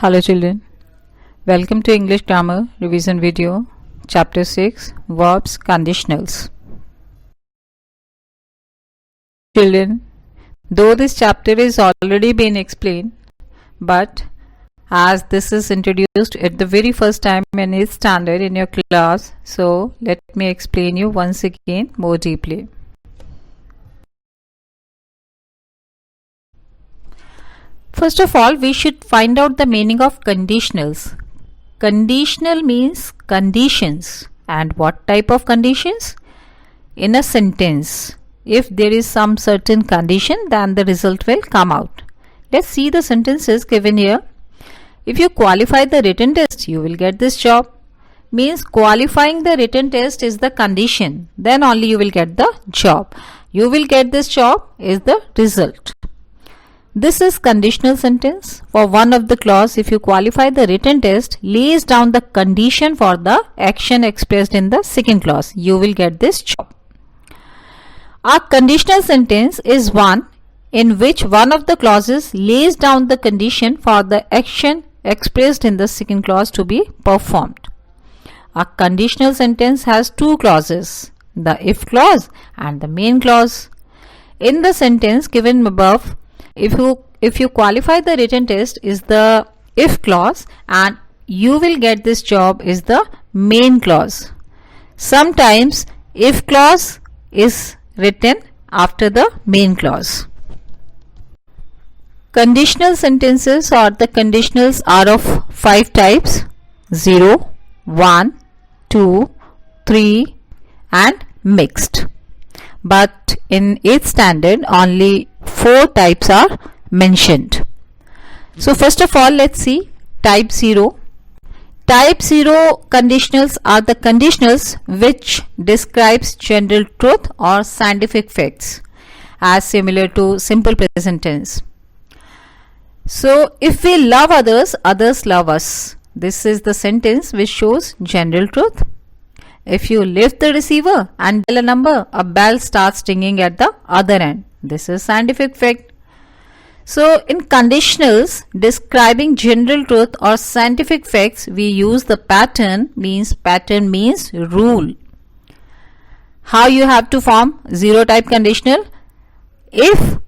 Hello children, welcome to English Grammar Revision video, Chapter 6, Verbs Conditionals. Children, though this chapter is already been explained, but as this is introduced at the very first time in its standard in your class, so let me explain you once again more deeply. First of all, we should find out the meaning of conditionals. Conditional means conditions. And what type of conditions? In a sentence, if there is some certain condition, then the result will come out. Let's see the sentences given here. If you qualify the written test, you will get this job. Means qualifying the written test is the condition. Then only you will get the job. You will get this job is the result. This is conditional sentence. For one of the clause, if you qualify the written test, lays down the condition for the action expressed in the second clause. You will get this job. A conditional sentence is one in which one of the clauses lays down the condition for the action expressed in the second clause to be performed. A conditional sentence has two clauses, the if clause and the main clause. In the sentence given above, if you qualify the written test is the if clause and you will get this job is the main clause. Sometimes if clause is written after the main clause. Conditional sentences or the conditionals are of 5 types: 0, 1, 2, 3 and mixed. But in 8th standard only 4 types are mentioned. So first of all, let's see type 0. Type 0 conditionals are the conditionals which describes general truth or scientific facts as similar to simple present tense. So if we love others, others love us. This is the sentence which shows general truth. If you lift the receiver and dial a number, a bell starts ringing at the other end. This is scientific fact. So in conditionals describing general truth or scientific facts, we use the pattern means rule. How you have to form 0 type conditional? If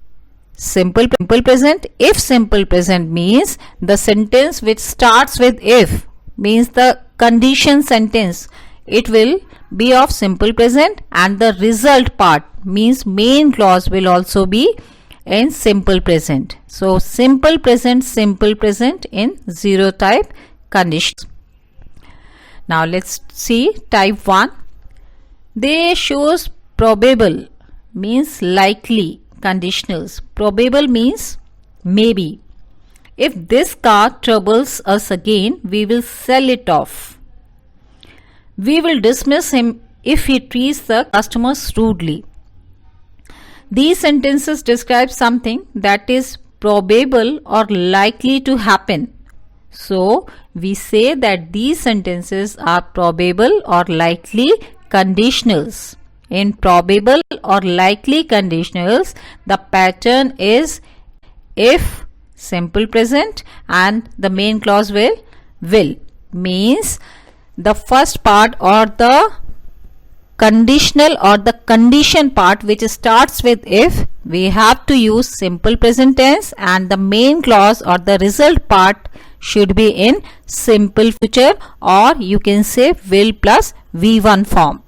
simple present. If simple present means the sentence which starts with if means the condition sentence. It will be of simple present and the result part means main clause will also be in simple present. So simple present in 0 type conditions. Now let's see type 1. They shows probable means likely conditionals. Probable means maybe. If this car troubles us again, we will sell it off. We will dismiss him if he treats the customers rudely. These sentences describe something that is probable or likely to happen. So, we say that these sentences are probable or likely conditionals. In probable or likely conditionals, the pattern is if simple present and the main clause will. Means the first part or the conditional or the condition part which starts with if, we have to use simple present tense and the main clause or the result part should be in simple future, or you can say will plus V1 form.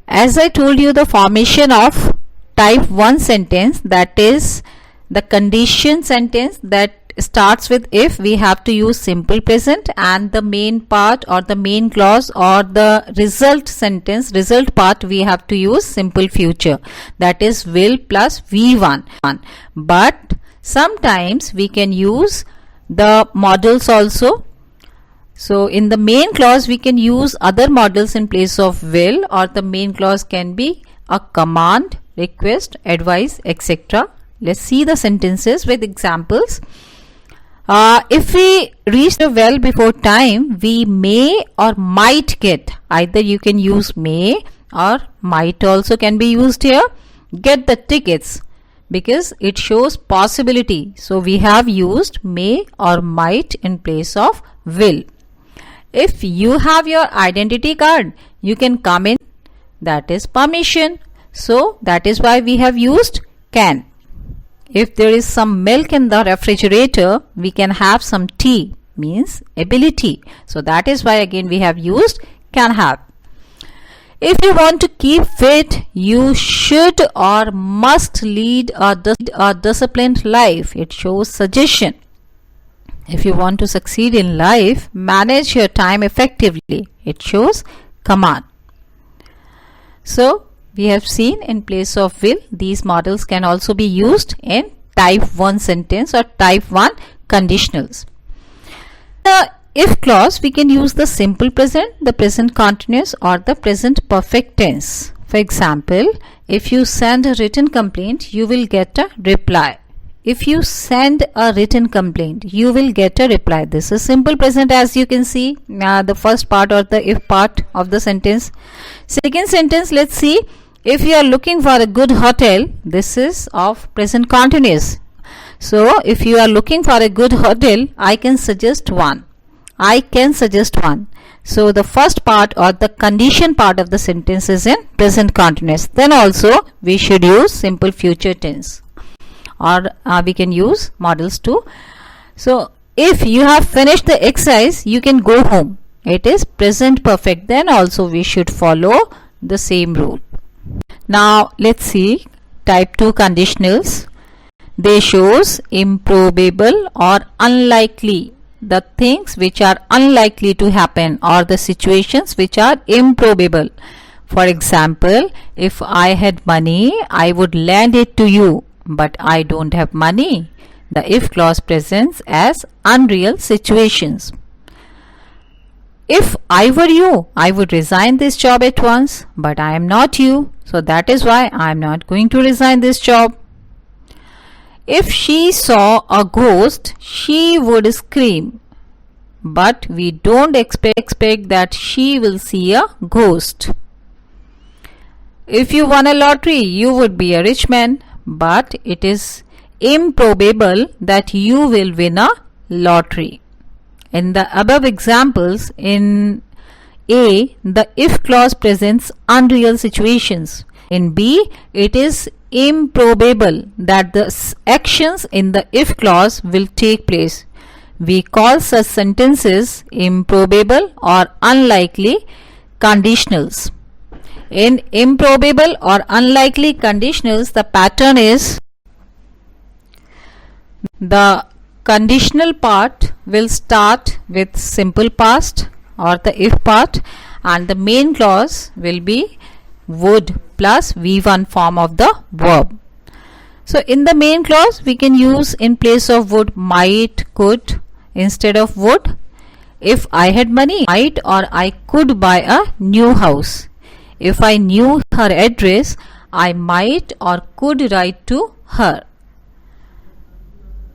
As I told you, the formation of type 1 sentence, that is the condition sentence that starts with if, we have to use simple present and the main part or the main clause or the result part we have to use simple future, that is will plus V1. But sometimes we can use the models also. So in the main clause we can use other models in place of will, or the main clause can be a command, request, advice, etc. Let's see the sentences with examples. If we reach the well before time, we may or might get. Either you can use may or might also can be used here. Get the tickets because it shows possibility. So we have used may or might in place of will. If you have your identity card, you can come in. That is permission. So that is why we have used can. If there is some milk in the refrigerator, we can have some tea, means ability. So that is why again we have used can have. If you want to keep fit, you should or must lead a disciplined life. It shows suggestion. If you want to succeed in life, manage your time effectively. It shows command. So we have seen in place of will, these models can also be used in type 1 sentence or type 1 conditionals. The if clause, we can use the simple present, the present continuous or the present perfect tense. For example, if you send a written complaint, you will get a reply. If you send a written complaint, you will get a reply. This is simple present, as you can see, the first part or the if part of the sentence. Second sentence, let's see. If you are looking for a good hotel, this is of present continuous. So if you are looking for a good hotel, I can suggest one. I can suggest one. So the first part or the condition part of the sentence is in present continuous. Then also we should use simple future tense, or we can use models too. So if you have finished the exercise, you can go home. It is present perfect. Then also we should follow the same rule. Now let's see type 2 conditionals. They shows improbable or unlikely, the things which are unlikely to happen or the situations which are improbable. For example, if I had money, I would lend it to you, but I don't have money. The if clause presents as unreal situations. If I were you, I would resign this job at once, but I am not you, so that is why I am not going to resign this job. If she saw a ghost, she would scream, but we don't expect that she will see a ghost. If you won a lottery, you would be a rich man, but it is improbable that you will win a lottery. In the above examples, in A, the if clause presents unreal situations. In B, it is improbable that the actions in the if clause will take place. We call such sentences improbable or unlikely conditionals. In improbable or unlikely conditionals, the pattern is the conditional part will start with simple past or the if part, and the main clause will be would plus V1 form of the verb. So in the main clause, we can use in place of would might, could instead of would. If I had money, might or I could buy a new house. If I knew her address, I might or could write to her.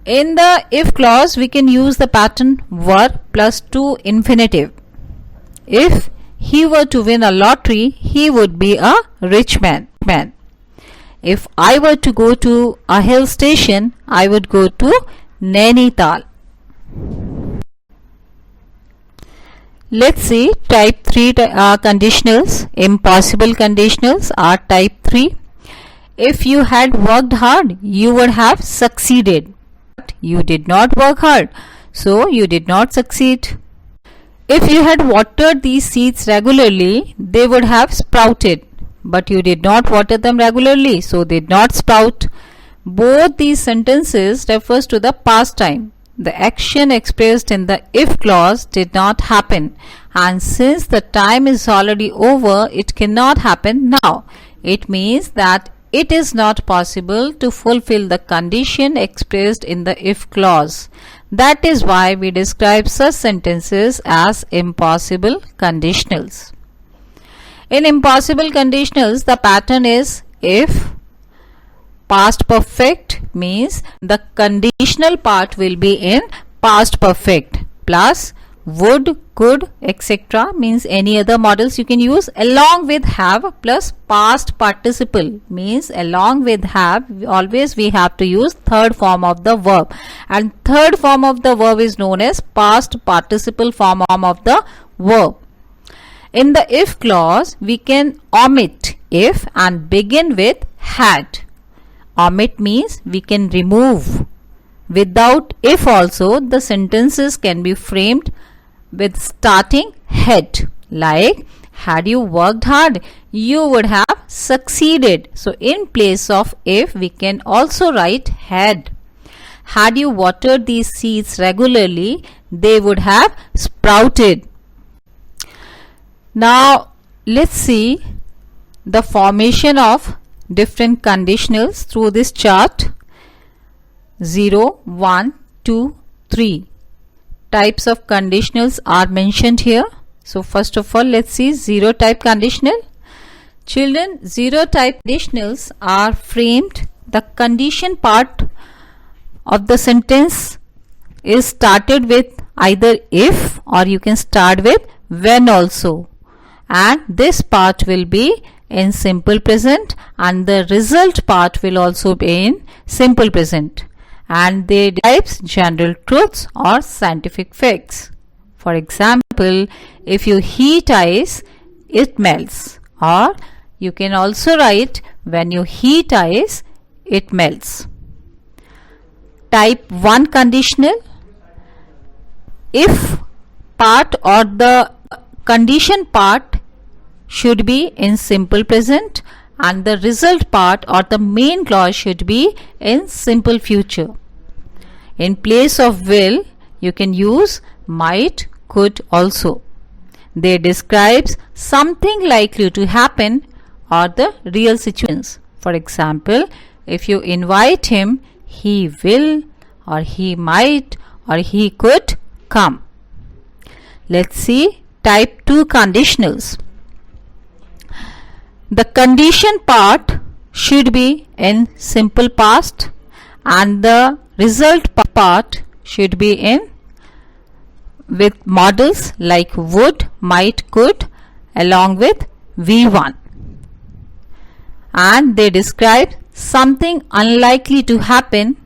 In the if clause, we can use the pattern were plus to infinitive. If he were to win a lottery, he would be a rich man. If I were to go to a hill station, I would go to Nainital. Let's see type 3 conditionals. Impossible conditionals are type 3. If you had worked hard, you would have succeeded. But you did not work hard, so you did not succeed. If you had watered these seeds regularly, they would have sprouted, but you did not water them regularly, so they did not sprout. Both these sentences refers to the past time. The action expressed in the if clause did not happen, and since the time is already over, it cannot happen now. It means that it is not possible to fulfill the condition expressed in the if clause. That is why we describe such sentences as impossible conditionals. In impossible conditionals, the pattern is if. Past perfect means the conditional part will be in past perfect plus would, could, etc. means any other models you can use, along with have plus past participle means along with have always we have to use third form of the verb, and third form of the verb is known as past participle form of the verb. In the if clause we can omit if and begin with had. Omit means we can remove. Without if also the sentences can be framed with starting had, like had you worked hard you would have succeeded. So in place of if we can also write had. Had you watered these seeds regularly they would have sprouted. Now let's see the formation of different conditionals through this chart. 0, 1, 2, 3 types of conditionals are mentioned here. So first of all, let's see zero type conditional. Children, zero type conditionals are framed. The condition part of the sentence is started with either if, or you can start with when also, and this part will be in simple present and the result part will also be in simple present, and they describes general truths or scientific facts. For example, if you heat ice, it melts, or you can also write when you heat ice, it melts. Type 1 conditional. If part or the condition part should be in simple present and the result part or the main clause should be in simple future. In place of will, you can use might, could also. They describes something likely to happen or the real situations. For example, if you invite him, he will, or he might, or he could come. Let's see type 2 conditionals. The condition part should be in simple past and the result part should be in with models like would, might, could along with V1, and they describe something unlikely to happen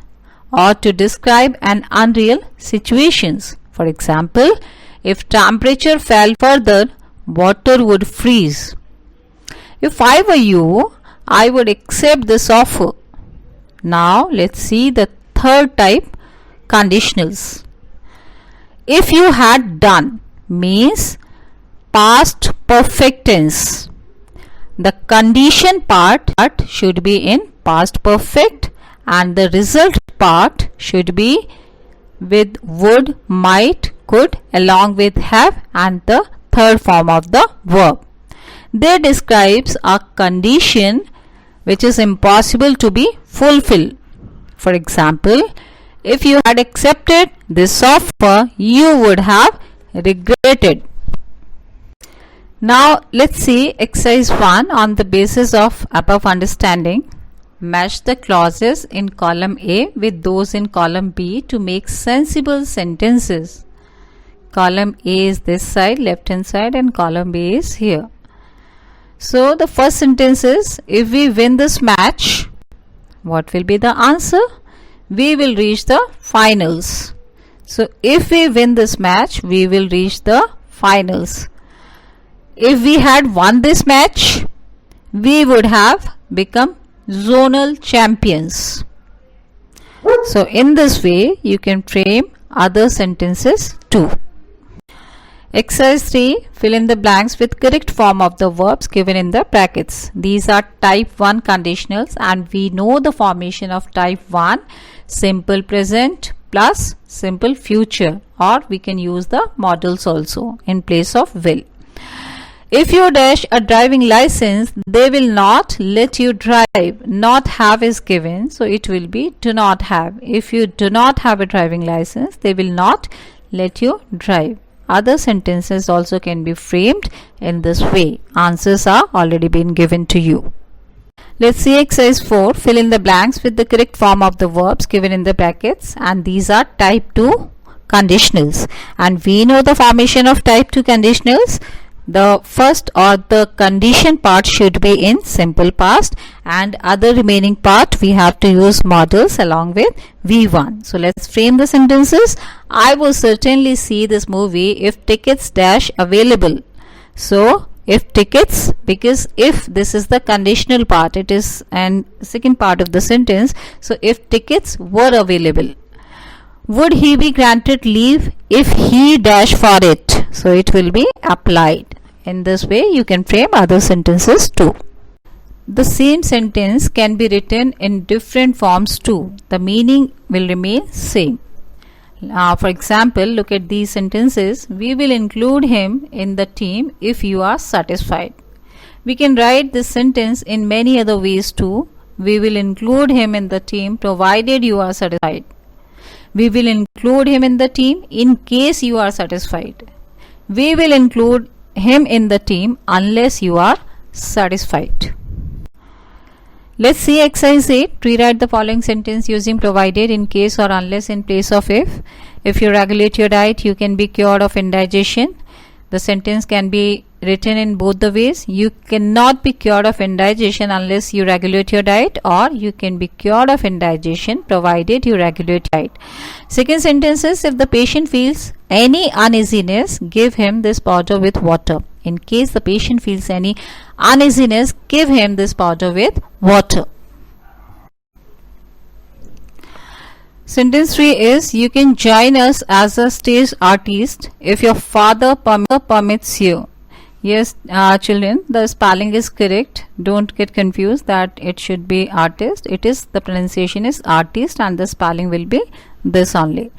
or to describe an unreal situations. For example, if temperature fell further, water would freeze. If I were you, I would accept this offer. Now let's see the third type conditionals. If you had done means past perfect tense. The condition part should be in past perfect and the result part should be with would, might, could along with have and the third form of the verb. They describes a condition which is impossible to be fulfilled. For example, if you had accepted this offer, you would have regretted. Now let's see exercise 1 on the basis of above understanding. Match the clauses in column A with those in column B to make sensible sentences. Column A is this side, left hand side, and column B is here. So the first sentence is, if we win this match, what will be the answer? We will reach the finals. So if we win this match, we will reach the finals. If we had won this match, we would have become zonal champions. So in this way, you can frame other sentences too. Exercise 3. Fill in the blanks with correct form of the verbs given in the brackets. These are type 1 conditionals and we know the formation of type 1, simple present plus simple future, or we can use the models also in place of will. If you dash a driving license, they will not let you drive. Not have is given, so it will be do not have. If you do not have a driving license, they will not let you drive. Other sentences also can be framed in this way. Answers are already been given to you. Let's see exercise 4. Fill in the blanks with the correct form of the verbs given in the brackets, and these are type 2 conditionals, and we know the formation of type 2 conditionals. The first or the condition part should be in simple past, and other remaining part we have to use modals along with V1. So let's frame the sentences. I will certainly see this movie if tickets dash available. So if tickets, because if this is the conditional part, it is and second part of the sentence. So if tickets were available. Would he be granted leave if he dash for it? So it will be applied. In this way you can frame other sentences too. The same sentence can be written in different forms too. The meaning will remain same. For example, look at these sentences. We will include him in the team if you are satisfied. We can write this sentence in many other ways too. We will include him in the team provided you are satisfied. We will include him in the team in case you are satisfied. We will include him in the team unless you are satisfied. Let's see exercise 8. Rewrite the following sentence using provided, in case, or unless in place of if. If you regulate your diet, you can be cured of indigestion. The sentence can be written in both the ways. You cannot be cured of indigestion unless you regulate your diet, or you can be cured of indigestion provided you regulate your diet. Second sentence is, if the patient feels any uneasiness, give him this powder with water. In case the patient feels any uneasiness, give him this powder with water. Sentence 3 is, you can join us as a stage artist if your father permits you. Yes, children, the spelling is correct. Don't get confused that it should be artist. It is, the pronunciation is artist and the spelling will be this only.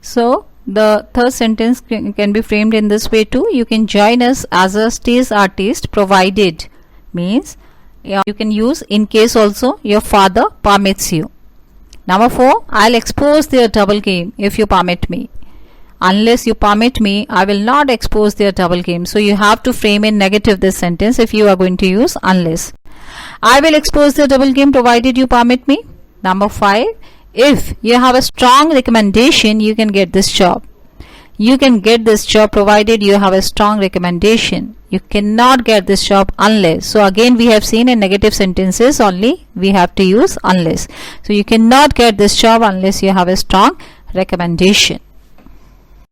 So the third sentence can be framed in this way too. You can join us as a stage artist provided means you can use in case also your father permits you. Number 4, I'll expose their double game if you permit me. Unless you permit me, I will not expose their double game. So you have to frame in negative this sentence if you are going to use unless. I will expose their double game provided you permit me. Number 5, if you have a strong recommendation, you can get this job. You can get this job provided you have a strong recommendation. You cannot get this job unless. So again we have seen in negative sentences only we have to use unless. So you cannot get this job unless you have a strong recommendation.